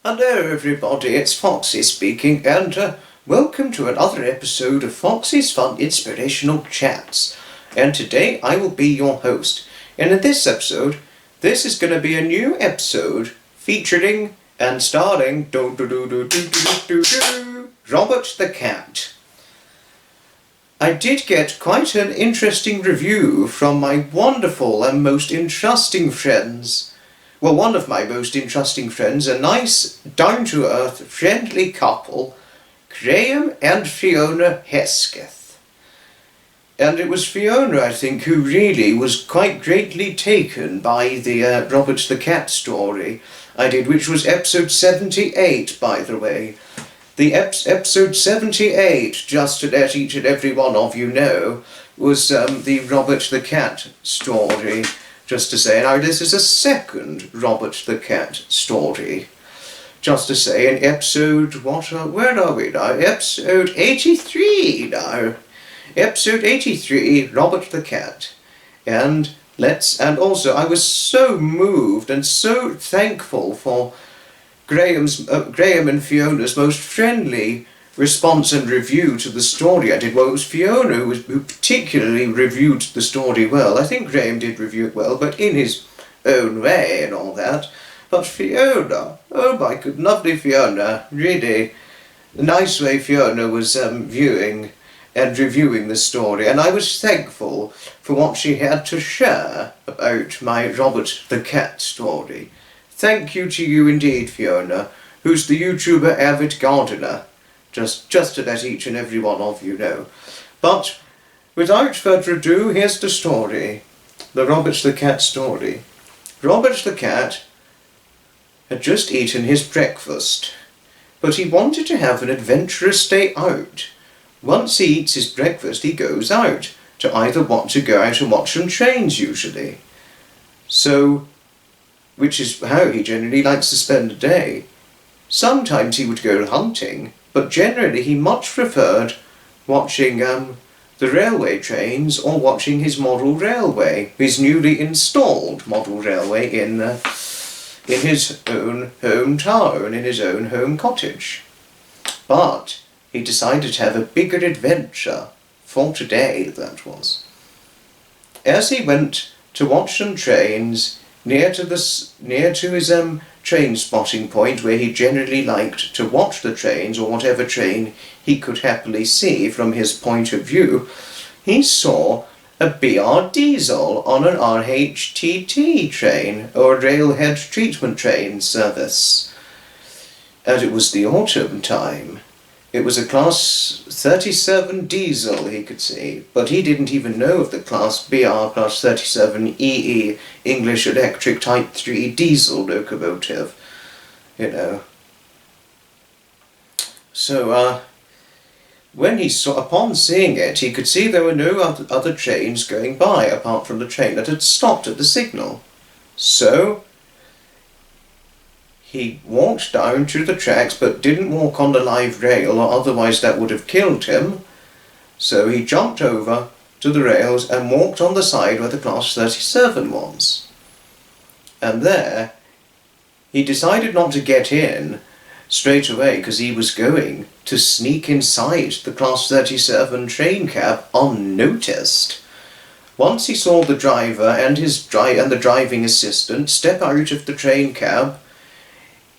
Hello everybody, it's Foxy speaking and welcome to another episode of Foxy's Fun Inspirational Chats. And today I will be your host. And in this episode, this is going to be a new episode featuring and starring Robert the Cat. I did get quite an interesting review from my wonderful and most interesting friends. Well, one of my most interesting friends, a nice, down-to-earth, friendly couple, Graham and Fiona Hesketh. And it was Fiona, I think, who really was quite greatly taken by the Robert the Cat story I did, which was episode 78, by the way. The episode 78, just to let each and every one of you know, was the Robert the Cat story. Just to say, now this is a second Robert the Cat story. Just to say, in episode, where are we now? Episode 83 now. Episode 83, Robert the Cat. And also, I was so moved and so thankful for Graham and Fiona's most friendly response and review to the story I did. Well, it was Fiona who particularly reviewed the story well. I think Graham did review it well, but in his own way and all that. But Fiona, oh my good, lovely Fiona, really, the nice way Fiona was viewing and reviewing the story, and I was thankful for what she had to share about my Robert the Cat story. Thank you to you indeed, Fiona, who's the YouTuber Avid Gardener. Just to let each and every one of you know. But without further ado, here's the story. The Robert the Cat story. Robert the Cat had just eaten his breakfast, but he wanted to have an adventurous day out. Once he eats his breakfast, he goes out to either want to go out and watch some trains usually. So, which is how he generally likes to spend a day. Sometimes he would go hunting, but generally he much preferred watching the railway trains or watching his model railway, his newly installed model railway in his own hometown, in his own home cottage. But he decided to have a bigger adventure for today, that was. As he went to watch some trains near to his train spotting point, where he generally liked to watch the trains or whatever train he could happily see from his point of view, he saw a BR diesel on an RHTT train, or railhead treatment train service. And it was the autumn time. It was a Class 37 diesel he could see, but he didn't even know of the Class BR Class 37 EE English Electric Type 3 diesel locomotive, you know. So, upon seeing it, he could see there were no other trains going by apart from the train that had stopped at the signal. So he walked down to the tracks, but didn't walk on the live rail, or otherwise that would have killed him. So he jumped over to the rails and walked on the side where the Class 37 was. And there, he decided not to get in straight away, because he was going to sneak inside the Class 37 train cab unnoticed. Once he saw the driver and the driving assistant step out of the train cab,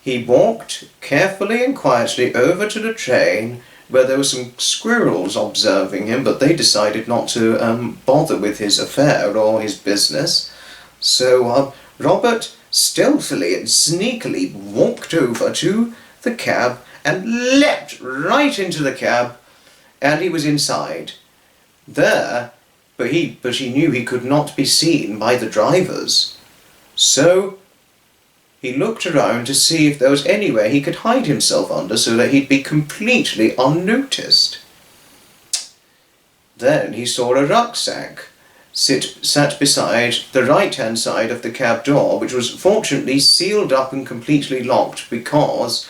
he walked carefully and quietly over to the train, where there were some squirrels observing him, but they decided not to bother with his affair or his business. So Robert stealthily and sneakily walked over to the cab and leapt right into the cab, and he was inside. There, but he knew he could not be seen by the drivers. So he looked around to see if there was anywhere he could hide himself under so that he'd be completely unnoticed. Then he saw a rucksack sat beside the right-hand side of the cab door, which was fortunately sealed up and completely locked because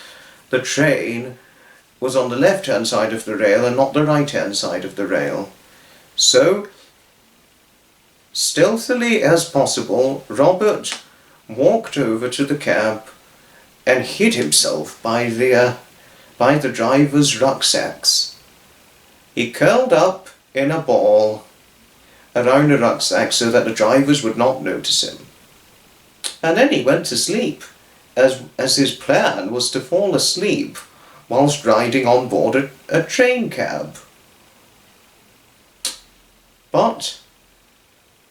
the train was on the left-hand side of the rail and not the right-hand side of the rail. So, stealthily as possible, Robert walked over to the cab, and hid himself by the driver's rucksacks. He curled up in a ball around the rucksack so that the drivers would not notice him. And then he went to sleep, as his plan was to fall asleep whilst riding on board a train cab. But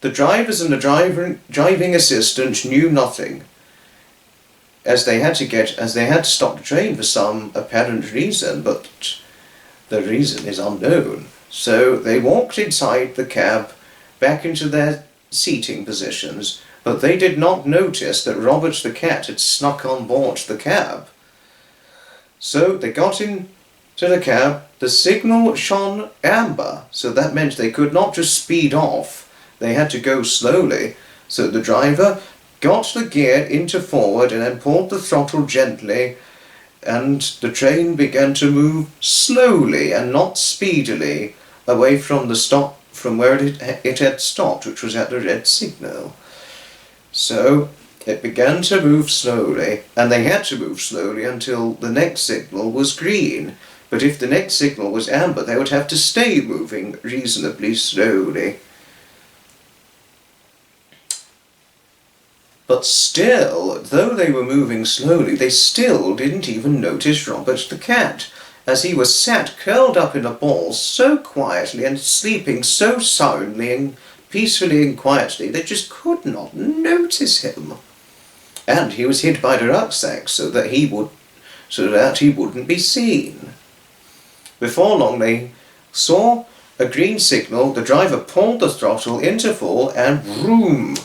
the drivers and the driving assistant knew nothing, as they had to stop the train for some apparent reason, but the reason is unknown. So they walked inside the cab back into their seating positions, but they did not notice that Robert the cat had snuck on board the cab. So they got into the cab. The signal shone amber, so that meant they could not just speed off. They had to go slowly. So the driver got the gear into forward and then pulled the throttle gently, and the train began to move slowly and not speedily away from the stop, from where it had stopped, which was at the red signal. So it began to move slowly, and they had to move slowly until the next signal was green. But if the next signal was amber, they would have to stay moving reasonably slowly. But still, though they were moving slowly, they still didn't even notice Robert the cat, as he was sat curled up in a ball so quietly and sleeping so soundly and peacefully and quietly, they just could not notice him. And he was hid by the rucksack so that he wouldn't be seen. Before long they saw a green signal. The driver pulled the throttle into full, and vroom!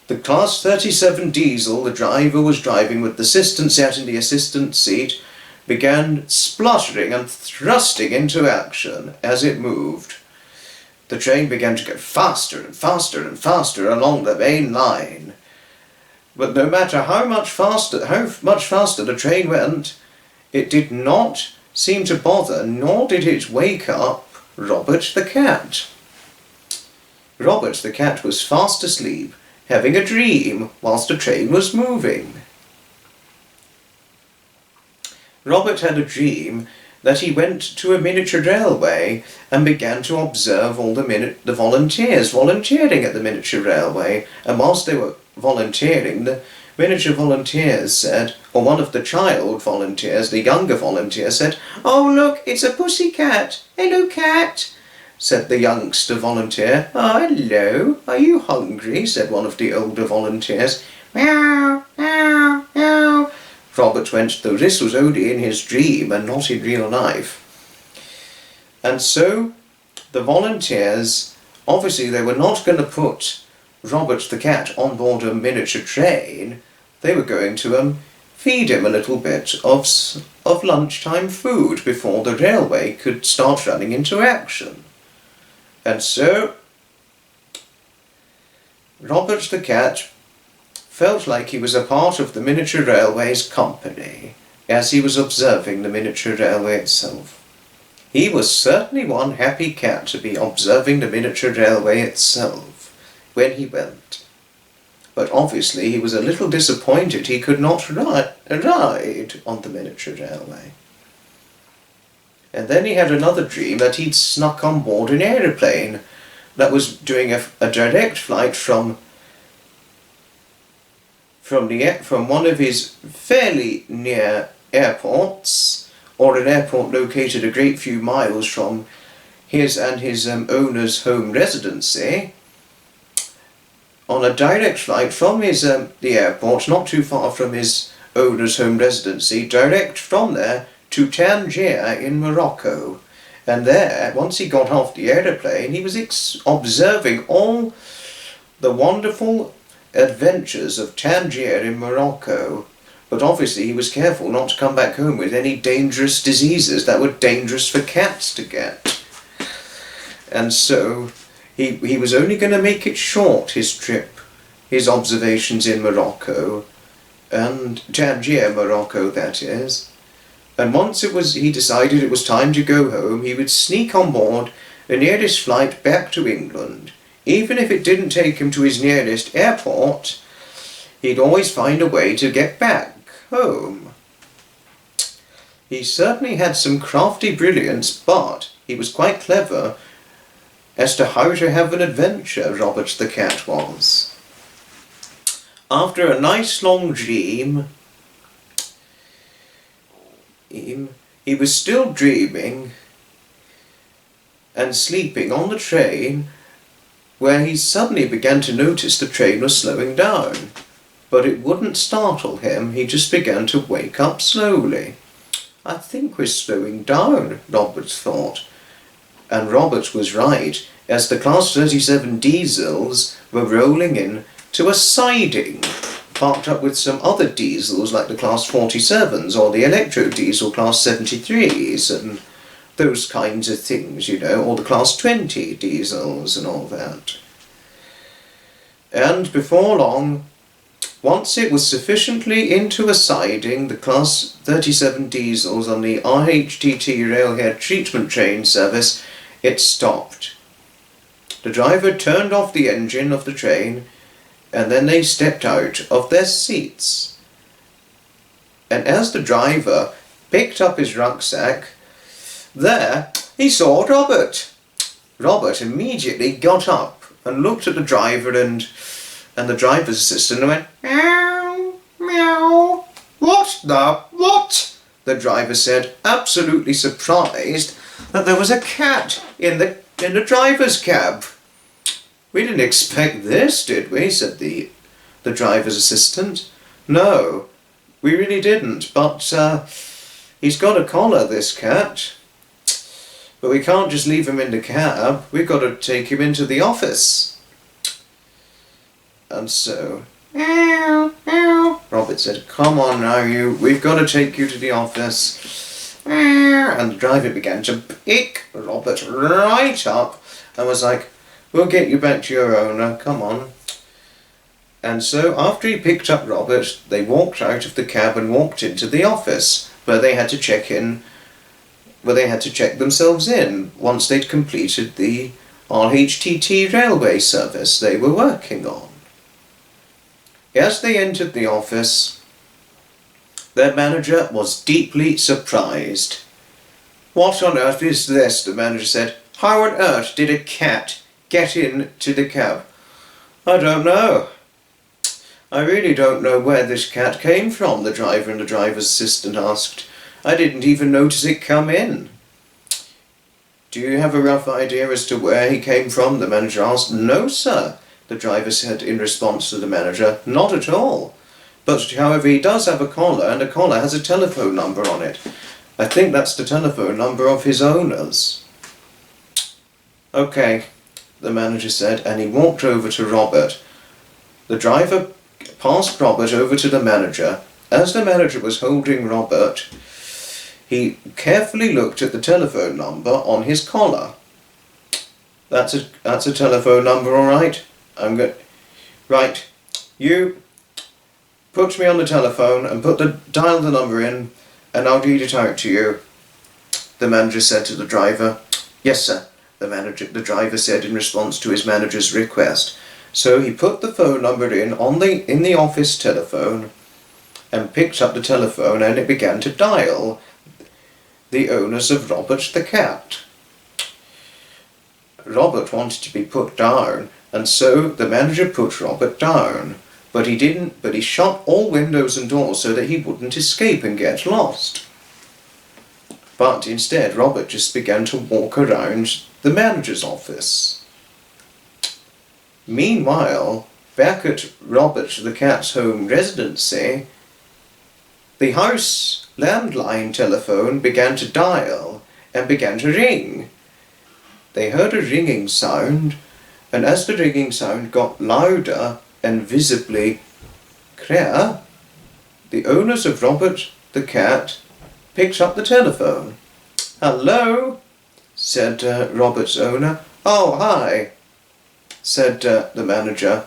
The Class 37 diesel the driver was driving, with the assistant sat in the assistant seat, began spluttering and thrusting into action as it moved. The train began to go faster and faster and faster along the main line. But no matter how much faster the train went, it did not seem to bother, nor did it wake up Robert the cat. Robert the cat was fast asleep, having a dream whilst the train was moving. Robert had a dream that he went to a miniature railway and began to observe all the volunteers volunteering at the miniature railway. And whilst they were volunteering, the miniature volunteers said, or one of the child volunteers, the younger volunteer, said, "Oh look, it's a pussy cat. Hello, cat," said the youngster volunteer. "Oh, hello. Are you hungry?" said one of the older volunteers. "Meow, meow, meow." Robert went, though this was only in his dream and not in real life. And so the volunteers, obviously they were not going to put Robert the cat on board a miniature train. They were going to feed him a little bit of lunchtime food before the railway could start running into action. And so Robert the cat felt like he was a part of the miniature railway's company as he was observing the miniature railway itself. He was certainly one happy cat to be observing the miniature railway itself when he went. But obviously he was a little disappointed he could not ride on the miniature railway. And then he had another dream that he'd snuck on board an aeroplane that was doing a direct flight from one of his fairly near airports, or an airport located a great few miles from his and his owner's home residency, on a direct flight from the airport, not too far from his owner's home residency, direct from there to Tangier in Morocco. And there, once he got off the aeroplane, he was observing all the wonderful adventures of Tangier in Morocco. But obviously he was careful not to come back home with any dangerous diseases that were dangerous for cats to get. And so he was only going to make it short, his trip, his observations in Morocco, and Tangier, Morocco, that is. And once he decided it was time to go home, he would sneak on board the nearest flight back to England. Even if it didn't take him to his nearest airport, he'd always find a way to get back. home. He certainly had some crafty brilliance, but he was quite clever as to how to have an adventure, Robert the cat was. After a nice long dream, he was still dreaming and sleeping on the train, where he suddenly began to notice the train was slowing down. But it wouldn't startle him, he just began to wake up slowly. I think we're slowing down, Robert thought. And Robert was right, as the Class 37 diesels were rolling in to a siding, parked up with some other diesels like the Class 47s or the electro diesel Class 73s and those kinds of things, you know, or the Class 20 diesels and all that. And before long, once it was sufficiently into a siding, the Class 37 diesels on the RHTT railhead treatment train service, it stopped. The driver turned off the engine of the train, and then they stepped out of their seats. And as the driver picked up his rucksack, there he saw Robert. Robert immediately got up and looked at the driver and the driver's assistant and went, meow, meow. What the what? The driver said, absolutely surprised that there was a cat in the driver's cab. We didn't expect this, did we? Said the driver's assistant. No, we really didn't, but he's got a collar, this cat. But we can't just leave him in the cab, we've got to take him into the office. And so, meow, meow, Robert said, come on now we've got to take you to the office. And the driver began to pick Robert right up and was like, we'll get you back to your owner, come on. And so after he picked up Robert, they walked out of the cab and walked into the office, where they had to check themselves in once they'd completed the RHTT railway service they were working on. As they entered the office, their manager was deeply surprised. What on earth is this? The manager said. How on earth did a cat get into the cab? I don't know. I really don't know where this cat came from, the driver and the driver's assistant asked. I didn't even notice it come in. Do you have a rough idea as to where he came from? The manager asked. No, sir, the driver said in response to the manager. Not at all. But however, he does have a collar, and the collar has a telephone number on it. I think that's the telephone number of his owners. Okay, the manager said, and he walked over to Robert. The driver passed Robert over to the manager. As the manager was holding Robert, he carefully looked at the telephone number on his collar. That's a telephone number, all right? I'm good. Right, you put me on the telephone and dial the number in, and I'll read it out to you. The manager said to the driver. Yes, sir. The driver said in response to his manager's request. So he put the phone number in the office telephone and picked up the telephone, and it began to dial the owners of Robert the cat. Robert wanted to be put down, and so the manager put Robert down, but he shut all windows and doors so that he wouldn't escape and get lost. But instead Robert just began to walk around the manager's office. Meanwhile, back at Robert the cat's home residency, the house landline telephone began to dial and began to ring. They heard a ringing sound, and as the ringing sound got louder and visibly clear, the owners of Robert the cat picked up the telephone. Hello, said Robert's owner. Oh, hi, said the manager.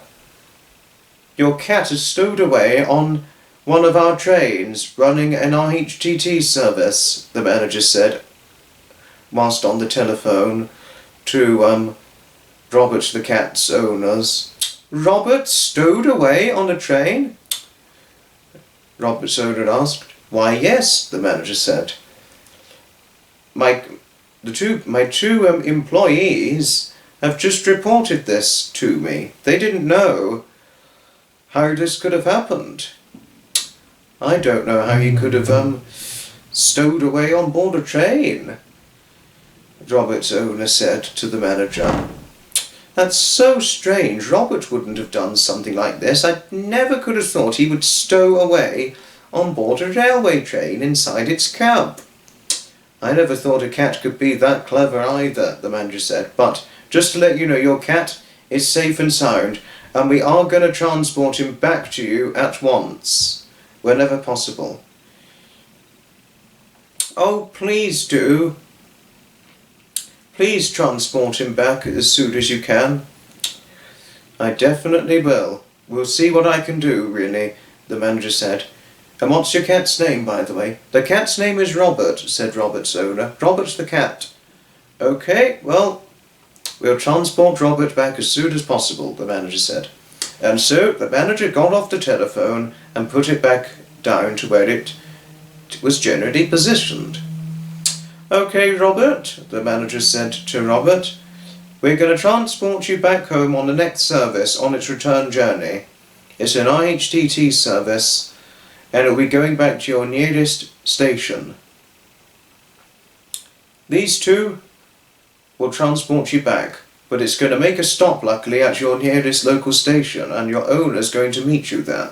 Your cat is stowed away on one of our trains running an RHTT service, the manager said, whilst on the telephone to Robert the cat's owners. Robert stowed away on a train? Robert Soder asked. Why, yes, the manager said. My two employees have just reported this to me. They didn't know how this could have happened. I don't know how he could have stowed away on board a train, Robert's owner said to the manager. That's so strange. Robert wouldn't have done something like this. I never could have thought he would stow away on board a railway train inside its cab. I never thought a cat could be that clever either, the manager said. But just to let you know, your cat is safe and sound, and we are going to transport him back to you at once, whenever possible. Oh, please do. Please transport him back as soon as you can. I definitely will. We'll see what I can do, really, the manager said. And what's your cat's name, by the way? The cat's name is Robert, said Robert's owner. Robert's the cat. Okay, well, we'll transport Robert back as soon as possible, the manager said. And so the manager got off the telephone and put it back down to where it was generally positioned. Okay, Robert, the manager said to Robert, we're going to transport you back home on the next service on its return journey. It's an IHTT service, and it'll be going back to your nearest station. These two will transport you back, but it's going to make a stop, luckily, at your nearest local station, and your owner's going to meet you there.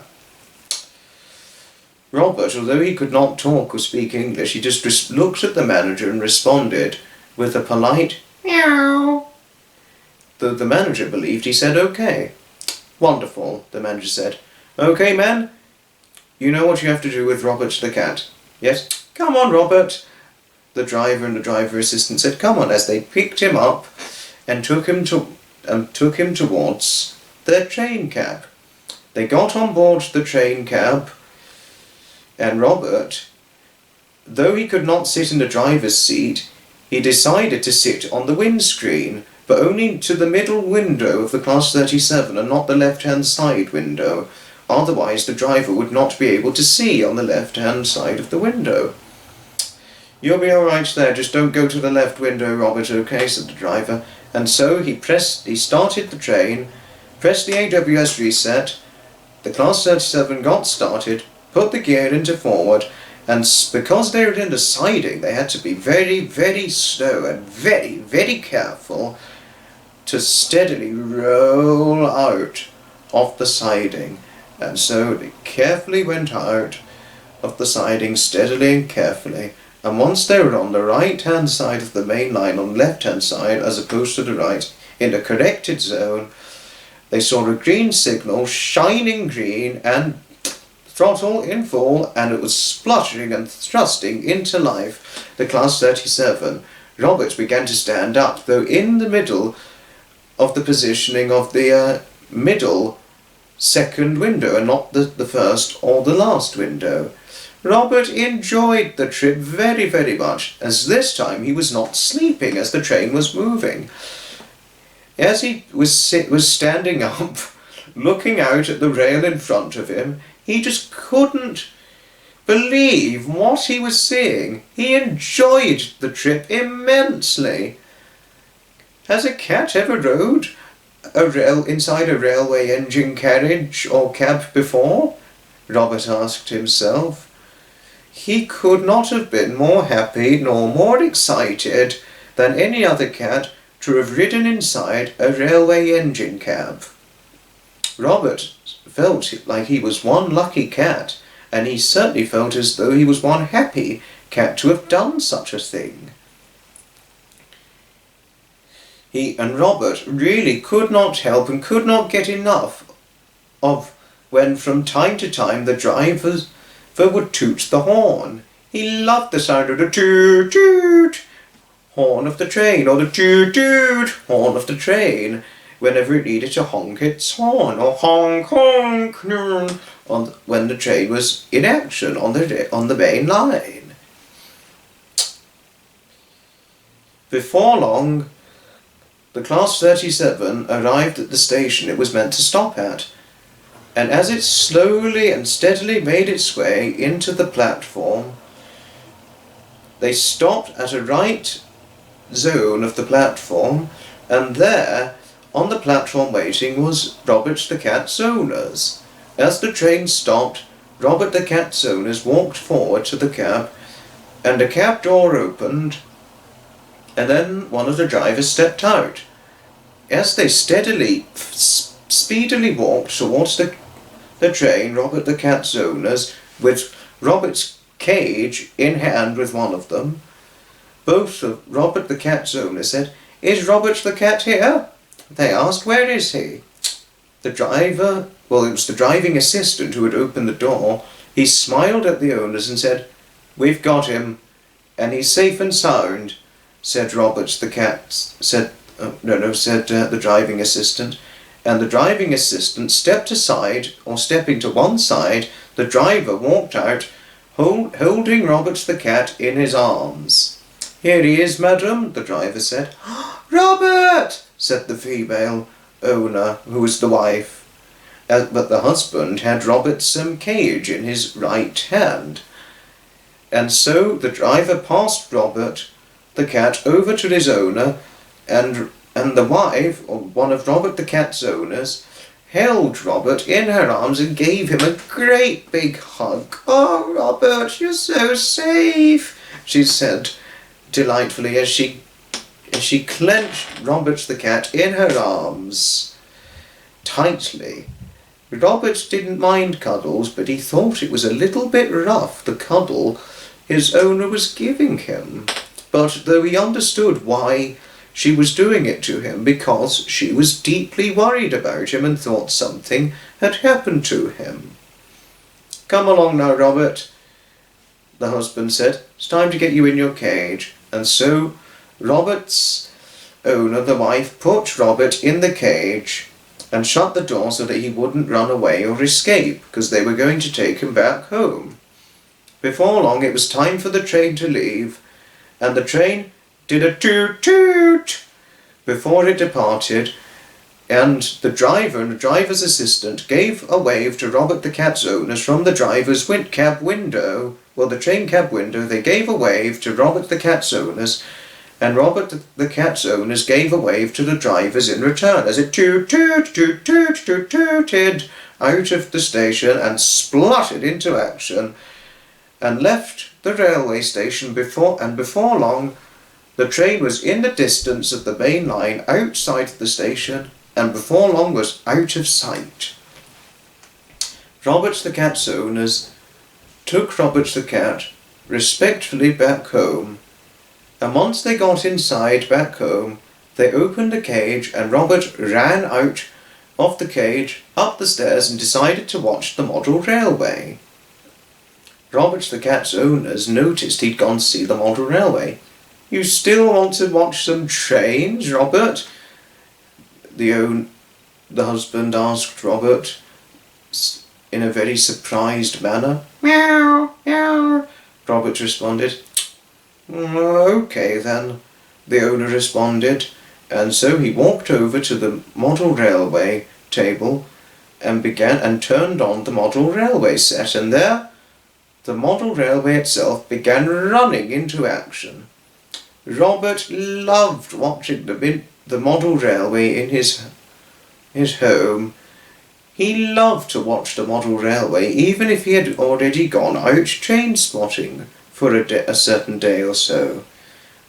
Robert, although he could not talk or speak English, he just looked at the manager and responded with a polite meow. Though the manager believed he said okay. Wonderful, the manager said. Okay, man, you know what you have to do with Robert the cat. Yes? Come on, Robert. The driver and the driver assistant said, come on, as they picked him up and took him towards their train cab. They got on board the train cab, and Robert, though he could not sit in the driver's seat, he decided to sit on the windscreen, but only to the middle window of the Class 37 and not the left-hand side window. Otherwise the driver would not be able to see on the left-hand side of the window. You'll be all right there, just don't go to the left window, Robert, okay, said the driver. And so he started the train, pressed the AWS reset, the Class 37 got started, put the gear into forward, and because they were in the siding, they had to be very, very slow and very, very careful to steadily roll out of the siding. And so they carefully went out of the siding, steadily and carefully, and once they were on the right-hand side of the main line, on the left-hand side as opposed to the right, in the corrected zone, they saw a green signal, shining green, and throttle in full, and it was spluttering and thrusting into life the Class 37. Robert began to stand up, though in the middle of the positioning of the middle second window, and not the first or the last window. Robert enjoyed the trip very, very much, as this time he was not sleeping as the train was moving. As he was standing up, looking out at the rail in front of him, he just couldn't believe what he was seeing. He enjoyed the trip immensely. Has a cat ever rode inside a railway engine carriage or cab before? Robert asked himself. He could not have been more happy nor more excited than any other cat to have ridden inside a railway engine cab. Robert felt like he was one lucky cat, and he certainly felt as though he was one happy cat to have done such a thing. He and Robert really could not help and could not get enough of when from time to time the driver would toot the horn. He loved the sound of the toot toot horn of the train, or the toot toot horn of the train, whenever it needed to honk its horn, or honk honk when the train was in action on the main line. Before long, the Class 37 arrived at the station it was meant to stop at, and as it slowly and steadily made its way into the platform, they stopped at a right zone of the platform, and there, on the platform waiting, was Robert the cat's owners. As the train stopped, Robert the cat's owners walked forward to the cab, and a cab door opened, and then one of the drivers stepped out. As they speedily walked towards the train, Robert the cat's owners, with Robert's cage in hand with one of them, both of Robert the cat's owners said, "Is Robert the cat here?" They asked, "Where is he?" The driver, well, it was the driving assistant who had opened the door. He smiled at the owners and said, "We've got him, and he's safe and sound," said Robert the cat, said the driving assistant. And the driving assistant stepped aside, or stepping to one side, the driver walked out, holding Robert the cat in his arms. "Here he is, madam," the driver said. "Robert!" said the female owner, who was the wife. But the husband had Robert's cage in his right hand. And so the driver passed Robert the cat over to his owner, and the wife, or one of Robert the cat's owners, held Robert in her arms and gave him a great big hug. "Oh, Robert, you're so safe," she said delightfully as she clenched Robert the cat in her arms tightly. Robert didn't mind cuddles, but he thought it was a little bit rough, the cuddle his owner was giving him. But though he understood why she was doing it to him, because she was deeply worried about him and thought something had happened to him. "Come along now, Robert," the husband said. "It's time to get you in your cage." And so Robert's owner, the wife, put Robert in the cage and shut the door so that he wouldn't run away or escape, because they were going to take him back home. Before long it was time for the train to leave, and the train did a toot-toot before it departed, and the driver and the driver's assistant gave a wave to Robert the cat's owners from the driver's cab window. Well, the train cab window, they gave a wave to Robert the cat's owners, and Robert the cat's owners gave a wave to the drivers in return as it toot-toot-toot-toot-toot-tooted out of the station and spluttered into action and left the railway station before long. The train was in the distance of the main line outside the station, and before long was out of sight. Robert the cat's owners took Robert the cat respectfully back home, and once they got inside back home, they opened the cage, and Robert ran out of the cage, up the stairs, and decided to watch the model railway. Robert the cat's owners noticed he'd gone to see the model railway. "You still want to watch some trains, Robert?" The husband asked Robert in a very surprised manner. "Meow, meow," Robert responded. "Okay then," the owner responded, and so he walked over to the model railway table and turned on the model railway set, and there the model railway itself began running into action. Robert loved watching the model railway in his home. He loved to watch the model railway, even if he had already gone out train spotting for a certain day or so.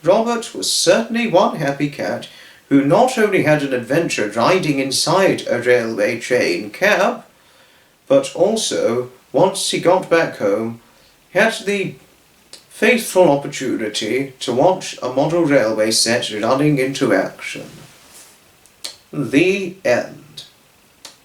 Robert was certainly one happy cat who not only had an adventure riding inside a railway train cab, but also, once he got back home, had the faithful opportunity to watch a model railway set running into action. The end.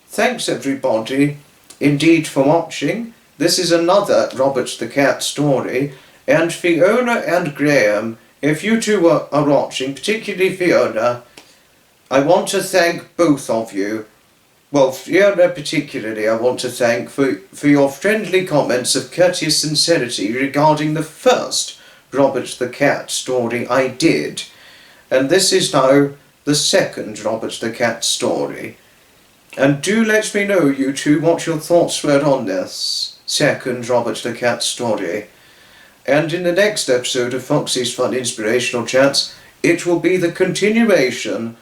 Thanks everybody indeed for watching. This is another Robert the Cat story, and Fiona and Graham, if you two are watching, particularly Fiona, I want to thank both of you. Well, Fiona particularly I want to thank for your friendly comments of courteous sincerity regarding the first Robert the Cat story I did. And this is now the second Robert the Cat story. And do let me know, you two, what your thoughts were on this second Robert the Cat story. And in the next episode of Foxy's Fun Inspirational Chats, it will be the continuation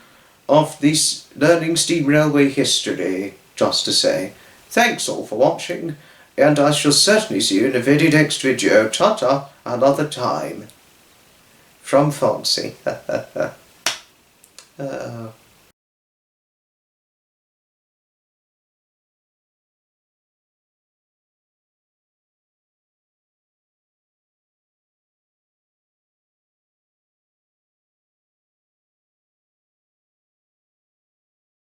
of this Learning Steam Railway history, just to say. Thanks all for watching, and I shall certainly see you in the very next video. Ta-ta, another time. From Foxy. Oh.